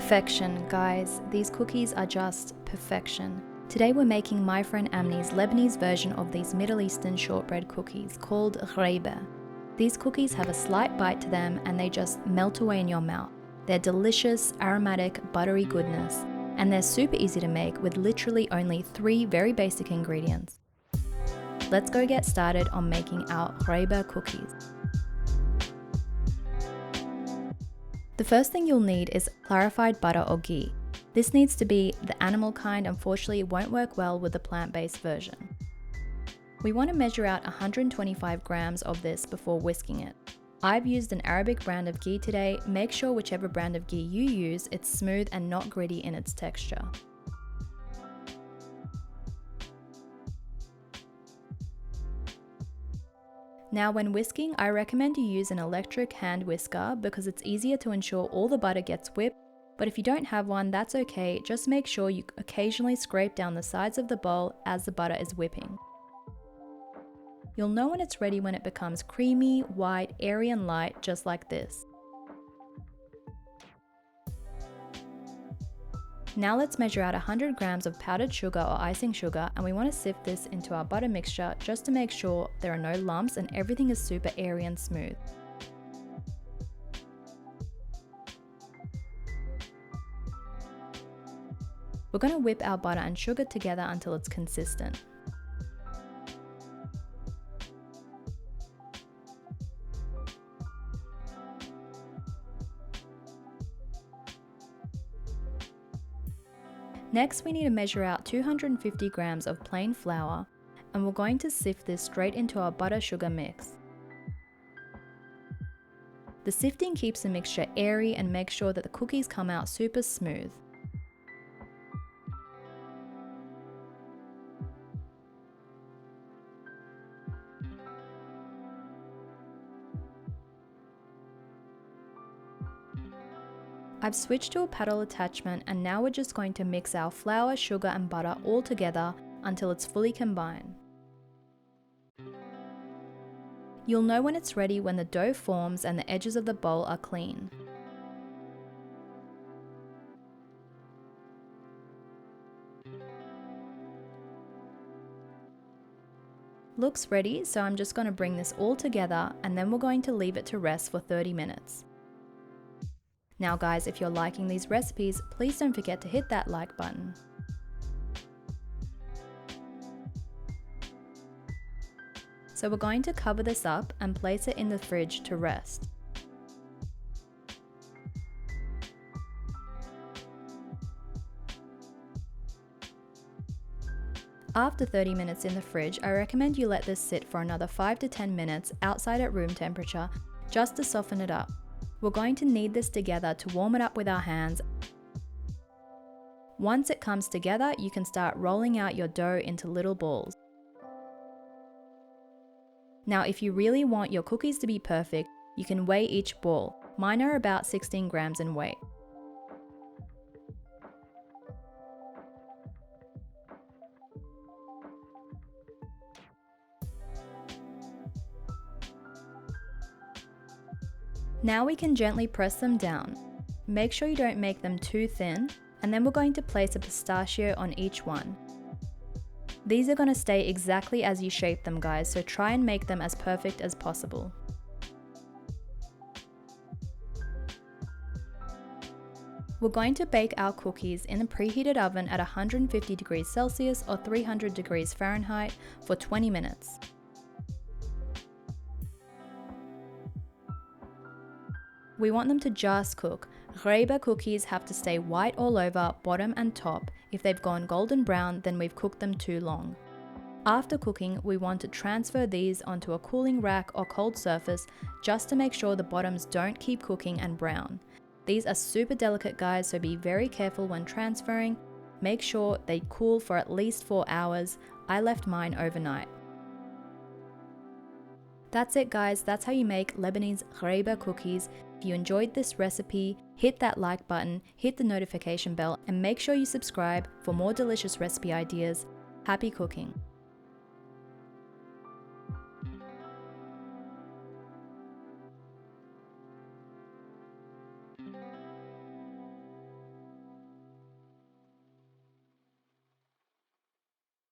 Perfection, guys. These cookies are just perfection. Today we're making my friend Amni's Lebanese version of these Middle Eastern shortbread cookies called Ghraybeh. These cookies have a slight bite to them and they just melt away in your mouth. They're delicious, aromatic, buttery goodness, and they're super easy to make with literally only 3 very basic ingredients. Let's go get started on making our Ghraybeh cookies. The first thing you'll need is clarified butter or ghee. This needs to be the animal kind, unfortunately it won't work well with the plant-based version. We want to measure out 125 grams of this before whisking it. I've used an Arabic brand of ghee today. Make sure whichever brand of ghee you use, it's smooth and not gritty in its texture. Now when whisking, I recommend you use an electric hand whisker because it's easier to ensure all the butter gets whipped, but if you don't have one, that's okay, just make sure you occasionally scrape down the sides of the bowl as the butter is whipping. You'll know when it's ready when it becomes creamy, white, airy and light, just like this. Now let's measure out 100 grams of powdered sugar or icing sugar, and we want to sift this into our butter mixture just to make sure there are no lumps and everything is super airy and smooth. We're going to whip our butter and sugar together until it's consistent. Next, we need to measure out 250 grams of plain flour, and we're going to sift this straight into our butter sugar mix. The sifting keeps the mixture airy and makes sure that the cookies come out super smooth. I've switched to a paddle attachment and now we're just going to mix our flour, sugar and butter all together until it's fully combined. You'll know when it's ready when the dough forms and the edges of the bowl are clean. Looks ready, so I'm just going to bring this all together and then we're going to leave it to rest for 30 minutes. Now guys, if you're liking these recipes, please don't forget to hit that like button. So we're going to cover this up and place it in the fridge to rest. After 30 minutes in the fridge, I recommend you let this sit for another 5 to 10 minutes outside at room temperature just to soften it up. We're going to knead this together to warm it up with our hands. Once it comes together, you can start rolling out your dough into little balls. Now, if you really want your cookies to be perfect, you can weigh each ball. Mine are about 16 grams in weight. Now we can gently press them down. Make sure you don't make them too thin, and then we're going to place a pistachio on each one. These are going to stay exactly as you shape them, guys, so try and make them as perfect as possible. We're going to bake our cookies in the preheated oven at 150 degrees Celsius or 300 degrees Fahrenheit for 20 minutes. We want them to just cook. Ghraybeh cookies have to stay white all over, bottom and top. If they've gone golden brown, then we've cooked them too long. After cooking, we want to transfer these onto a cooling rack or cold surface just to make sure the bottoms don't keep cooking and brown. These are super delicate, guys, so be very careful when transferring. Make sure they cool for at least 4 hours. I left mine overnight. That's it, guys. That's how you make Lebanese Ghraybeh cookies. If you enjoyed this recipe, hit that like button, hit the notification bell, and make sure you subscribe for more delicious recipe ideas. Happy cooking!